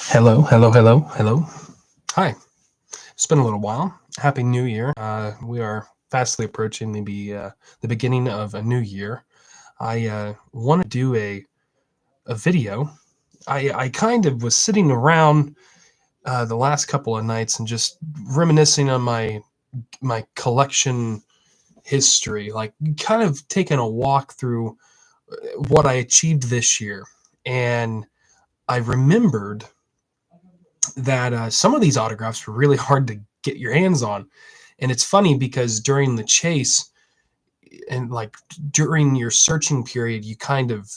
Hello, hello, hello, hello. Hi. It's been a little while. Happy New Year. We are fastly approaching the beginning of a new year. I want to do a video. I kind of was sitting around the last couple of nights and just reminiscing on my collection history, like kind of taking a walk through what I achieved this year. And I remembered that some of these autographs were really hard to get your hands on. And it's funny because during the chase and like during your searching period, you kind of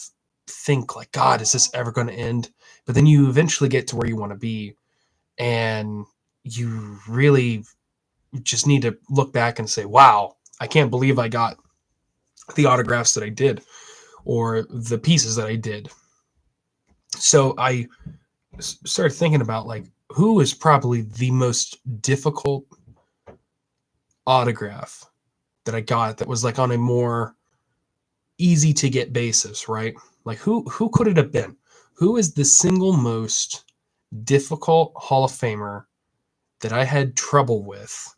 think like, God, is this ever going to end? But then you eventually get to where you want to be, and you really just need to look back and say, wow, I can't believe I got the autographs that I did or the pieces that I did. So I started thinking about like who is probably the most difficult autograph that I got that was like on a more easy to get basis, right? Like who could it have been? Who is the single most difficult Hall of Famer that I had trouble with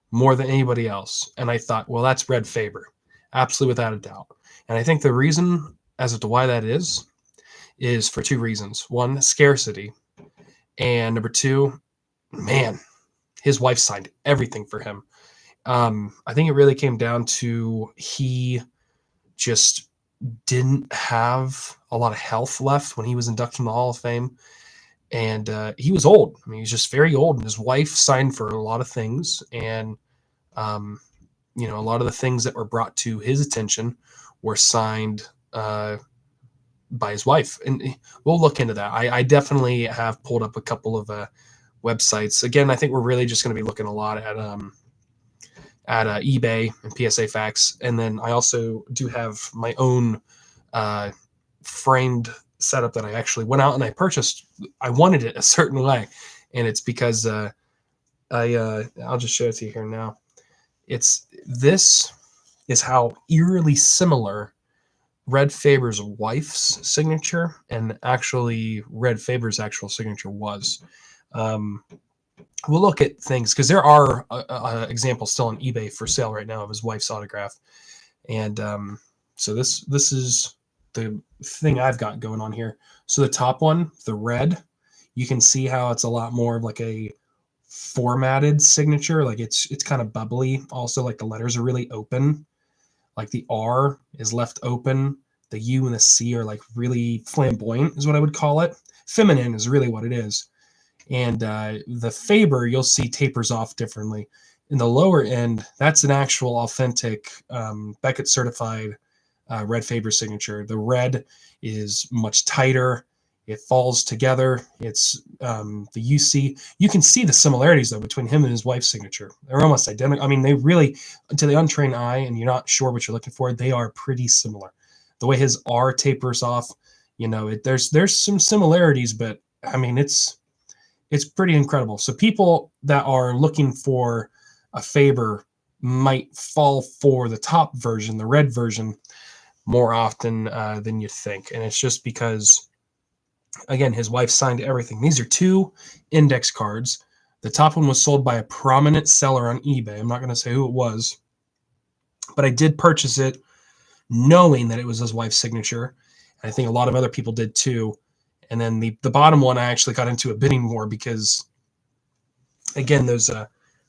more than anybody else? And I thought, well, that's Red Faber, absolutely without a doubt. And I think the reason as to why that is for two reasons. One, scarcity, and number two, man, his wife signed everything for him. I think it really came down to he just didn't have a lot of health left when he was inducted in the Hall of Fame. And he was old. I mean, he was just very old. And his wife signed for a lot of things. And, um, a lot of the things that were brought to his attention were signed by his wife. And we'll look into that. I definitely have pulled up a couple of websites. Again, I think we're really just going to be looking a lot at eBay and PSA Facts. And then I also do have my own framed setup that I actually went out and I purchased. I wanted it a certain way. And it's because I'll just show it to you here now. This is how eerily similar Red Faber's wife's signature and actually Red Faber's actual signature was. Um, we'll look at things because there are examples still on eBay for sale right now of his wife's autograph, and so this is the thing I've got going on here. So the top one, the red, you can see how it's a lot more of like a formatted signature. Like it's kind of bubbly. Also, like the letters are really open. Like the R is left open. The U and the C are like really flamboyant, is what I would call it. Feminine is really what it is. And the Faber, you'll see tapers off differently. In the lower end, that's an actual authentic Beckett certified Red Faber signature. The red is much tighter. It falls together. It's the UC. You can see the similarities though between him and his wife's signature. They're almost identical. I mean, they really, to the untrained eye, and you're not sure what you're looking for, they are pretty similar. The way his R tapers off, there's some similarities, but I mean, it's pretty incredible. So people that are looking for a Faber might fall for the top version, the red version, more often than you think. And it's just because, again, his wife signed everything. These are two index cards. The top one was sold by a prominent seller on eBay. I'm not going to say who it was, but I did purchase it knowing that it was his wife's signature. And I think a lot of other people did too. And then the bottom one, I actually got into a bidding war because, again, those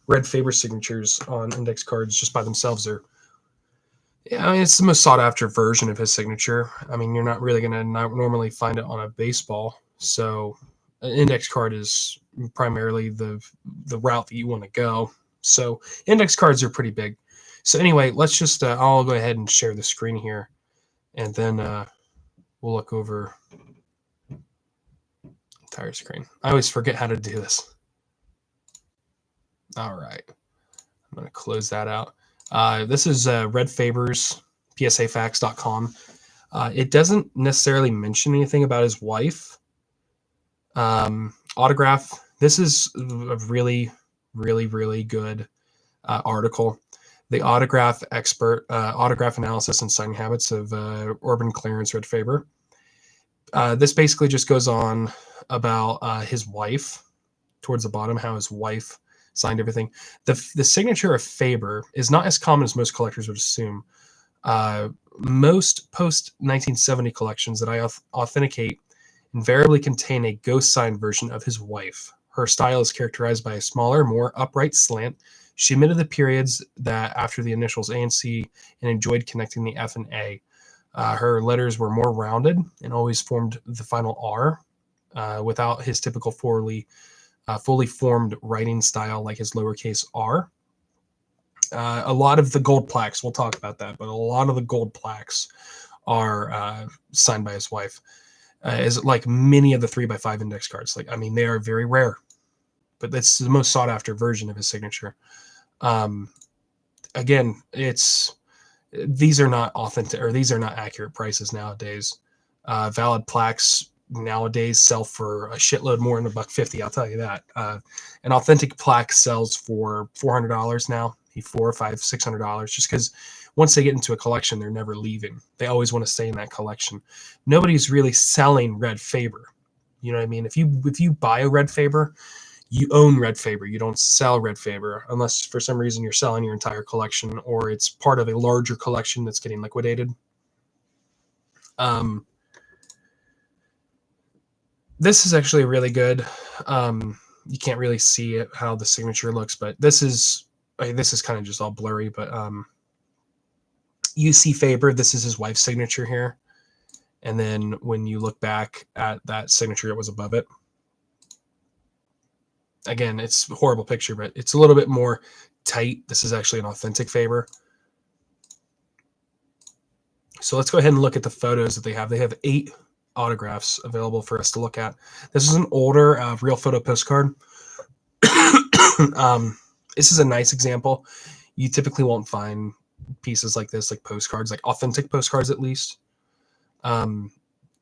Red Faber signatures on index cards just by themselves are, it's the most sought after version of his signature. I mean, you're not really going to normally find it on a baseball. So an index card is primarily the route that you want to go. So index cards are pretty big. So anyway, let's just, I'll go ahead and share the screen here, and then we'll look over entire screen. I always forget how to do this. All right. I'm going to close that out. This is Red Faber's PSAFacts.com. It doesn't necessarily mention anything about his wife. Autograph. This is a really, really, really good article. The autograph expert, autograph analysis and signing habits of Urban Clarence Red Faber. This basically just goes on about his wife towards the bottom, how his wife signed everything. The signature of Faber is not as common as most collectors would assume. Most post 1970 collections that I authenticate invariably contain a ghost sign version of his wife. Her style is characterized by a smaller, more upright slant. She omitted the periods that after the initials A and C and enjoyed connecting the F and A. Her letters were more rounded and always formed the final R without his typical fully formed writing style like his lowercase r. A lot of the gold plaques, we'll talk about that, but a lot of the gold plaques are signed by his wife. Is like many of the 3x5 index cards. Like, I mean, they are very rare, but that's the most sought after version of his signature. Again, these are not authentic, or these are not accurate prices nowadays. Valid plaques nowadays sell for a shitload more than $150. I'll tell you that. An authentic plaque sells for $400 now, $400, $500, $600, just because once they get into a collection, they're never leaving. They always want to stay in that collection. Nobody's really selling Red Faber. You know what I mean? If you buy a Red Faber, you own Red Faber. You don't sell Red Faber unless for some reason you're selling your entire collection or it's part of a larger collection that's getting liquidated. This is actually really good. You can't really see it, how the signature looks, but this is kind of just all blurry, but UC Faber, this is his wife's signature here. And then when you look back at that signature, it was above it. Again, it's a horrible picture, but it's a little bit more tight. This is actually an authentic Faber. So let's go ahead and look at the photos that they have. They have 8 autographs available for us to look at. This is an older real photo postcard. This is a nice example. You typically won't find pieces like this, like postcards, like authentic postcards at least.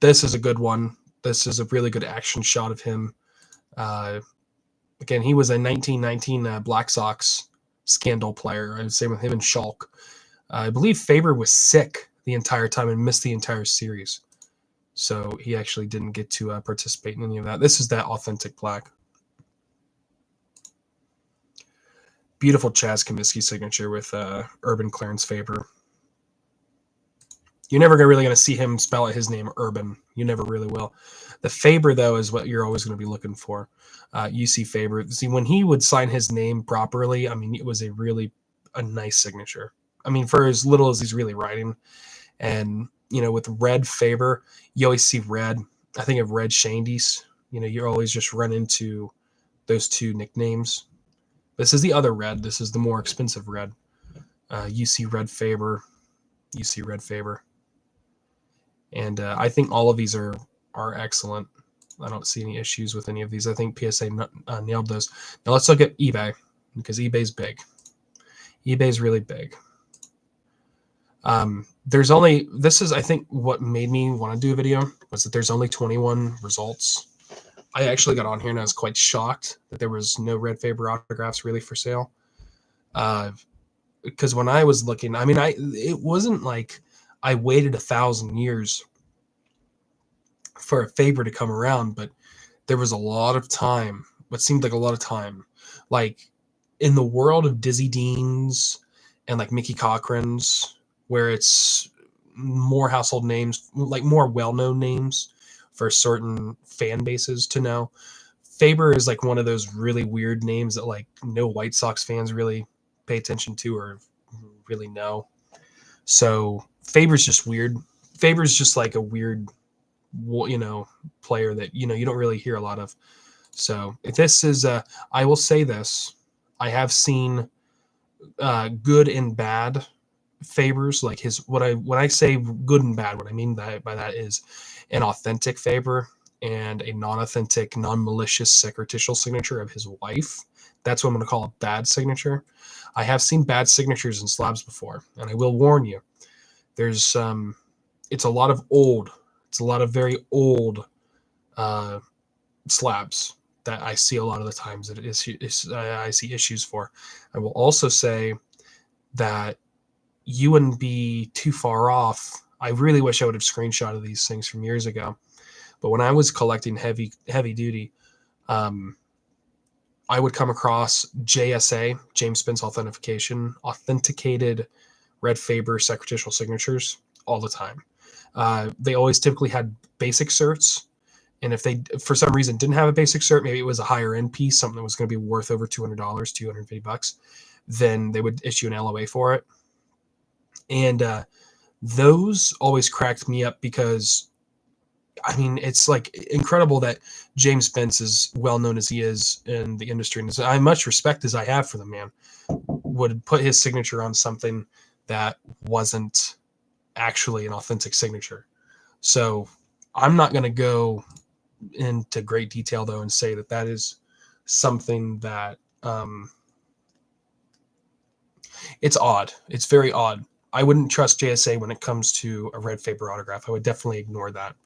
This is a good one. This is a really good action shot of him. Again, he was a 1919 Black Sox scandal player. I would say with him and Schalk. I believe Faber was sick the entire time and missed the entire series. So he actually didn't get to participate in any of that. This is that authentic plaque. Beautiful Chaz Comiskey signature with Urban Clarence Faber. You're never really going to see him spell out his name Urban. You never really will. The Faber, though, is what you're always going to be looking for. UC Faber. See, when he would sign his name properly, I mean, it was a nice signature. I mean, for as little as he's really writing. And, you know, with Red Faber, you always see red. I think of Red Shandies. You know, you always just run into those two nicknames. This is the other red. This is the more expensive red. UC Red Faber. UC Red Faber. And I think all of these are excellent. I don't see any issues with any of these. I think PSA nailed those. Now let's look at eBay, because eBay's big. eBay's really big. This is, I think, what made me want to do a video, was that there's only 21 results. I actually got on here and I was quite shocked that there was no Red Faber autographs really for sale. Because when I was looking, I mean, it wasn't like I waited 1,000 years for a Faber to come around, but there was a lot of time, what seemed like a lot of time, like in the world of Dizzy Deans and like Mickey Cochran's, where it's more household names, like more well-known names for certain fan bases to know. Faber is like one of those really weird names that like no White Sox fans really pay attention to or really know. So Faber's just weird. Faber's just like a weird, you know, player that, you know, you don't really hear a lot of. So if this is, I will say this, I have seen good and bad Fabers, like when I say good and bad, what I mean by that is an authentic Faber and a non-authentic, non-malicious sacrificial signature of his wife. That's what I'm going to call a bad signature. I have seen bad signatures in slabs before, and I will warn you, there's it's a lot of very old slabs that I see a lot of the times that I see issues for. I will also say that you wouldn't be too far off. I really wish I would have screenshotted these things from years ago. But when I was collecting heavy duty, I would come across JSA, James Spence authenticated Red Faber secretarial signatures all the time. They always typically had basic certs. And if they, for some reason, didn't have a basic cert, maybe it was a higher end piece, something that was going to be worth over $200, $250, then they would issue an LOA for it. And those always cracked me up because, I mean, it's like incredible that James Spence, is well known as he is in the industry, and as much respect as I have for the man, would put his signature on something that wasn't actually an authentic signature. So I'm not going to go into great detail though and say that that is something that it's odd. It's very odd. I wouldn't trust JSA when it comes to a Red Faber autograph. I would definitely ignore that.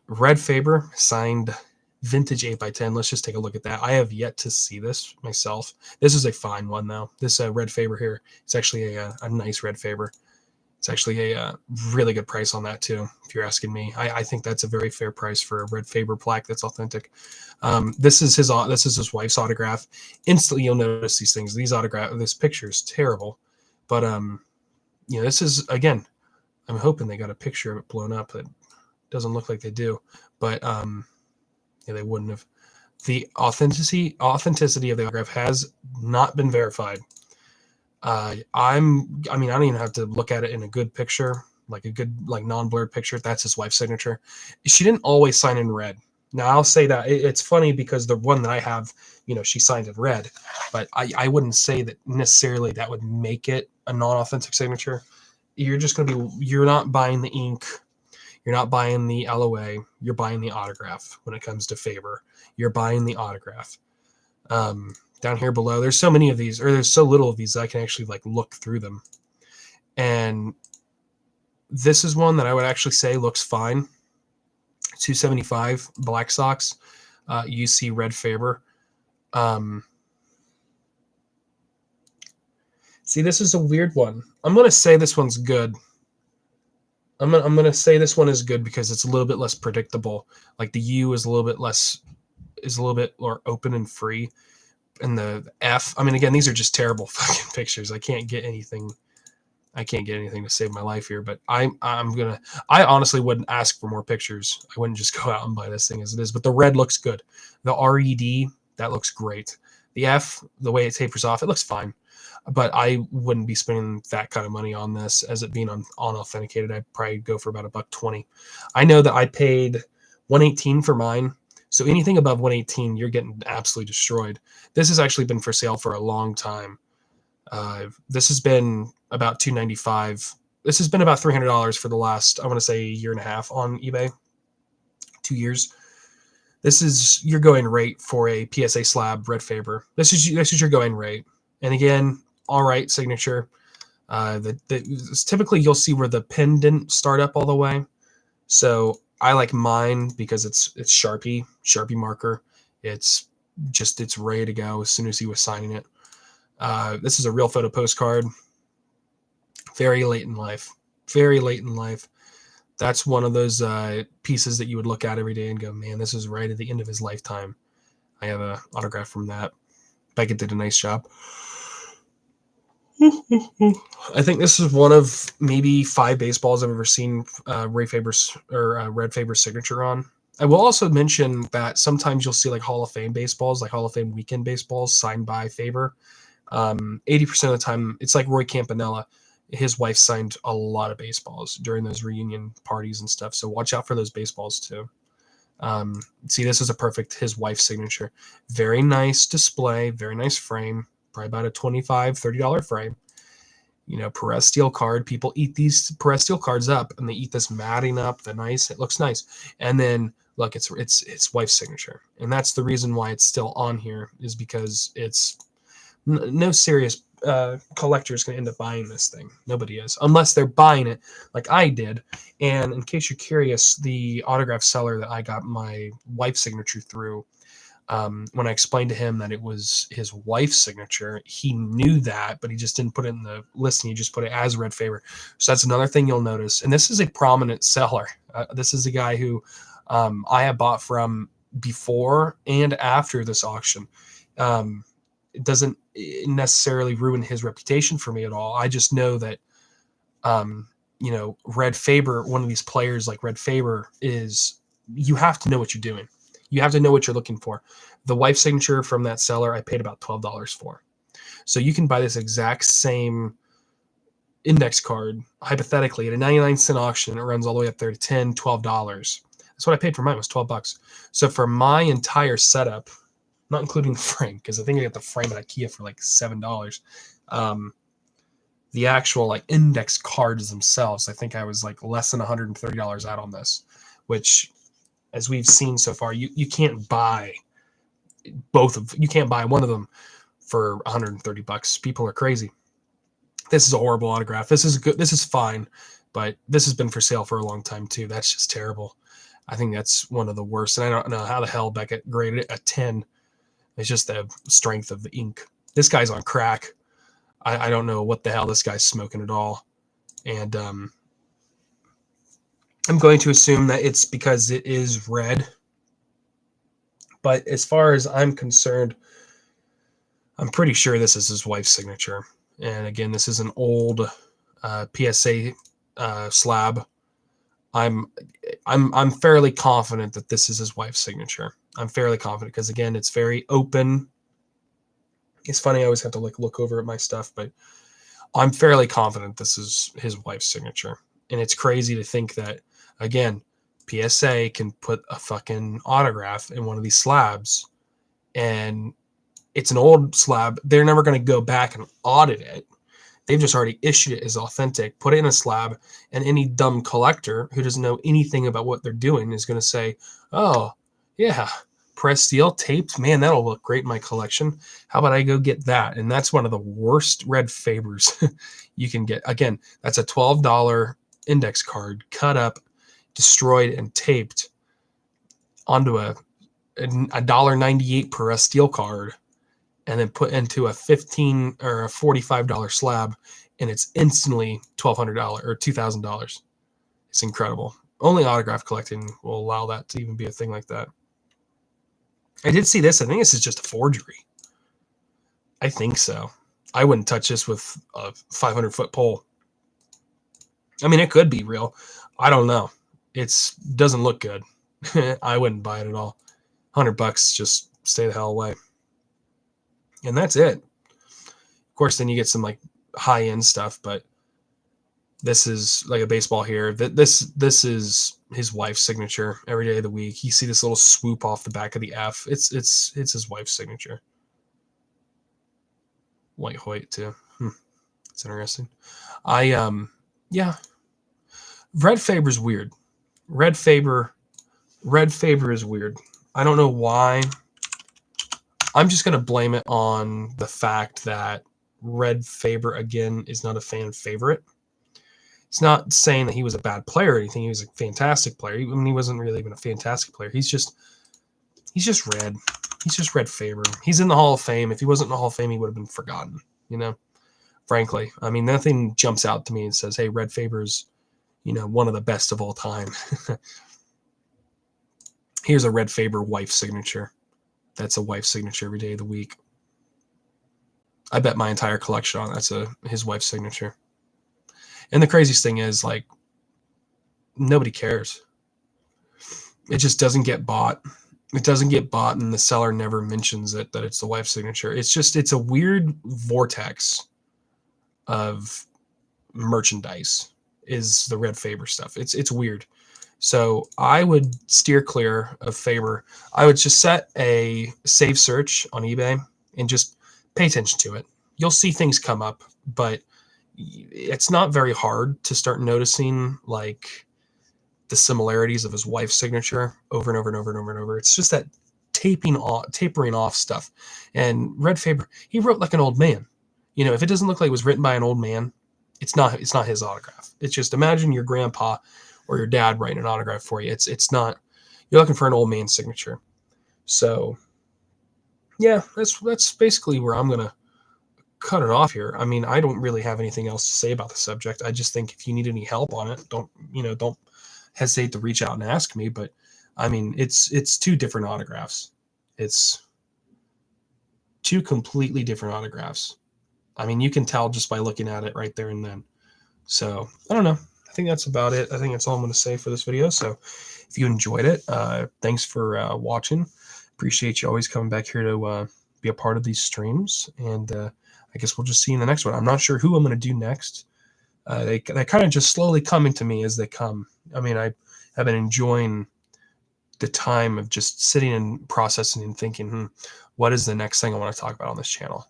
Red Faber signed vintage 8x10. Let's just take a look at that. I have yet to see this myself. This is a fine one though. This Red Faber here, it's actually a nice Red Faber. It's actually a really good price on that too, if you're asking me. I think that's a very fair price for a Red Faber plaque that's authentic. This is his wife's autograph. Instantly, you'll notice these things. This picture is terrible, but you know, this is, again, I'm hoping they got a picture of it blown up. It doesn't look like they do, but yeah, they wouldn't have. The authenticity of the autograph has not been verified. I mean, I don't even have to look at it in a good picture, like a good, like non-blurred picture. That's his wife's signature. She didn't always sign in red. Now I'll say that it's funny because the one that I have, you know, she signed in red, but I wouldn't say that necessarily that would make it a non-authentic signature. You're just going to be, you're not buying the ink. You're not buying the LOA. You're buying the autograph when it comes to Faber. You're buying the autograph. Down here below, there's so many of these, or there's so little of these that I can actually like look through them. And this is one that I would actually say looks fine. 275 Black Sox, UC Red Faber. See, this is a weird one. I'm gonna say this one's good. I'm gonna say this one is good because it's a little bit less predictable. Like the U is a little bit more open and free. And the F, I mean, again, these are just terrible fucking pictures. I can't get anything to save my life here, but I honestly wouldn't ask for more pictures. I wouldn't just go out and buy this thing as it is, but the red looks good. The RED, that looks great. The F, the way it tapers off, it looks fine, but I wouldn't be spending that kind of money on this as it being unauthenticated. I'd probably go for about $120. I know that I paid $118 for mine. So anything above 118, you're getting absolutely destroyed. This has actually been for sale for a long time. This has been about $295. This has been about $300 for the last, I want to say, year and a half on eBay. 2 years. This is your going rate for a PSA slab Red Faber. This is your going rate. And again, all right, signature. Typically you'll see where the pen didn't start up all the way. So I like mine because it's Sharpie marker. It's ready to go as soon as he was signing it. This is a real photo postcard. Very late in life. That's one of those pieces that you would look at every day and go, man, this is right at the end of his lifetime. I have an autograph from that. Beckett did a nice job. I think this is one of maybe 5 baseballs I've ever seen Red Faber's signature on. I will also mention that sometimes you'll see like Hall of Fame baseballs, like Hall of Fame weekend baseballs signed by Faber. 80% of the time, it's like Roy Campanella. His wife signed a lot of baseballs during those reunion parties and stuff. So watch out for those baseballs too. See, this is a perfect his wife's signature. Very nice display, very nice frame. Probably about a $25, $30 frame. You know, Perez steel card. People eat these Perez steel cards up, and they eat this matting up. It looks nice. And then look, it's wife's signature, and that's the reason why it's still on here, is because it's no serious collector is going to end up buying this thing. Nobody is, unless they're buying it like I did. And in case you're curious, the autograph seller that I got my wife's signature through, When I explained to him that it was his wife's signature, he knew that, but he just didn't put it in the listing. He just put it as Red Faber. So that's another thing you'll notice. And this is a prominent seller. This is a guy who I have bought from before and after this auction. It doesn't necessarily ruin his reputation for me at all. I just know that, Red Faber, one of these players like Red Faber, is, you have to know what you're doing. You have to know what you're looking for. The wife signature from that seller, I paid about $12 for. So you can buy this exact same index card, hypothetically, at a 99-cent auction. It runs all the way up there to $10, $12. That's what I paid for mine, was $12. So for my entire setup, not including the frame, because I think I got the frame at IKEA for like $7. The actual like index cards themselves, I think I was like less than $130 out on this, which, as we've seen so far, you can't buy you can't buy one of them for $130. People are crazy. This is a horrible autograph. This is good. This is fine, but this has been for sale for a long time too. That's just terrible. I think that's one of the worst. And I don't know how the hell Beckett graded it a 10. It's just the strength of the ink. This guy's on crack. I don't know what the hell this guy's smoking at all. And I'm going to assume that it's because it is red. But as far as I'm concerned, I'm pretty sure this is his wife's signature. And again, this is an old PSA slab. I'm fairly confident that this is his wife's signature. I'm fairly confident because, again, it's very open. It's funny, I always have to look over at my stuff, but I'm fairly confident this is his wife's signature. And it's crazy to think that, again, PSA can put a fucking autograph in one of these slabs, and it's an old slab. They're never going to go back and audit it. They've just already issued it as authentic, put it in a slab, and any dumb collector who doesn't know anything about what they're doing is going to say, oh, yeah, pressed steel, taped, man, that'll look great in my collection. How about I go get that? And that's one of the worst Red Fabers you can get. Again, that's a $12 index card cut up, destroyed, and taped onto a $1.98 per steel card, and then put into a $15 or a $45 slab, and it's instantly $1,200 or $2,000. It's incredible. Only autograph collecting will allow that to even be a thing like that. I did see this. I think this is just a forgery. I think so. I wouldn't touch this with a 500-foot pole. I mean, it could be real. I don't know. It doesn't look good. I wouldn't buy it at all. $100, just stay the hell away. And that's it. Of course, then you get some like high-end stuff, but this is like a baseball here. This is his wife's signature every day of the week. You see this little swoop off the back of the F. It's his wife's signature. White Hoyt too. It's interesting. Yeah. Red Faber's weird. Red Faber is weird. I don't know why. I'm just going to blame it on the fact that Red Faber, again, is not a fan favorite. It's not saying that he was a bad player or anything. He was a fantastic player. I mean, he wasn't really even a fantastic player. He's just red. He's just Red Faber. He's in the Hall of Fame. If he wasn't in the Hall of Fame, he would have been forgotten, frankly. I mean, nothing jumps out to me and says, hey, Red Faber's, one of the best of all time. Here's a Red Faber wife signature. That's a wife signature every day of the week. I bet my entire collection on that's his wife's signature. And the craziest thing is, like, nobody cares. It just doesn't get bought. It doesn't get bought, and the seller never mentions it, that it's the wife's signature. It's a weird vortex of merchandise is the Red Faber stuff. It's weird. So I would steer clear of Faber. I would just set a save search on eBay and just pay attention to it. You'll see things come up, but it's not very hard to start noticing like the similarities of his wife's signature over and over and over and over and over. It's just that tapering off stuff. And Red Faber, he wrote like an old man. If it doesn't look like it was written by an old man, it's not his autograph. It's just, imagine your grandpa or your dad writing an autograph for you. It's not, you're looking for an old man signature. So yeah, that's basically where I'm gonna cut it off here. I mean, I don't really have anything else to say about the subject. I just think if you need any help on it, don't hesitate to reach out and ask me. But I mean, it's two different autographs. It's two completely different autographs. I mean, you can tell just by looking at it right there and then. So I don't know. I think that's about it. I think that's all I'm going to say for this video. So if you enjoyed it, thanks for watching. Appreciate you always coming back here to be a part of these streams. And I guess we'll just see you in the next one. I'm not sure who I'm going to do next. They kind of just slowly coming to me as they come. I mean, I have been enjoying the time of just sitting and processing and thinking, what is the next thing I want to talk about on this channel?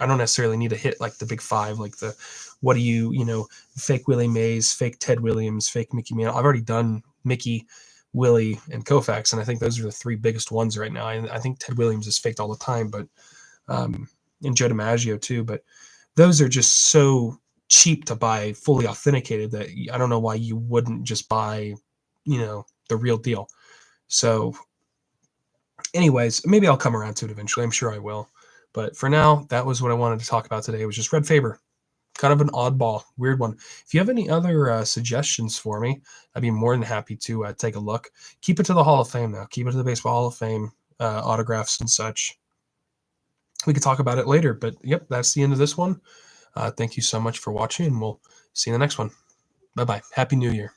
I don't necessarily need to hit like the big five, like the what do you fake Willie Mays, fake Ted Williams, fake Mickey Mantle. I've already done Mickey, Willie, and Koufax, and I think those are the three biggest ones right now. I think Ted Williams is faked all the time, but and Joe DiMaggio too. But those are just so cheap to buy fully authenticated that I don't know why you wouldn't just buy, the real deal. So anyways, maybe I'll come around to it eventually. I'm sure I will. But for now, that was what I wanted to talk about today. It was just Red Faber. Kind of an oddball, weird one. If you have any other suggestions for me, I'd be more than happy to take a look. Keep it to the Hall of Fame now. Keep it to the Baseball Hall of Fame, autographs and such. We could talk about it later, but yep, that's the end of this one. Thank you so much for watching, and we'll see you in the next one. Bye-bye. Happy New Year.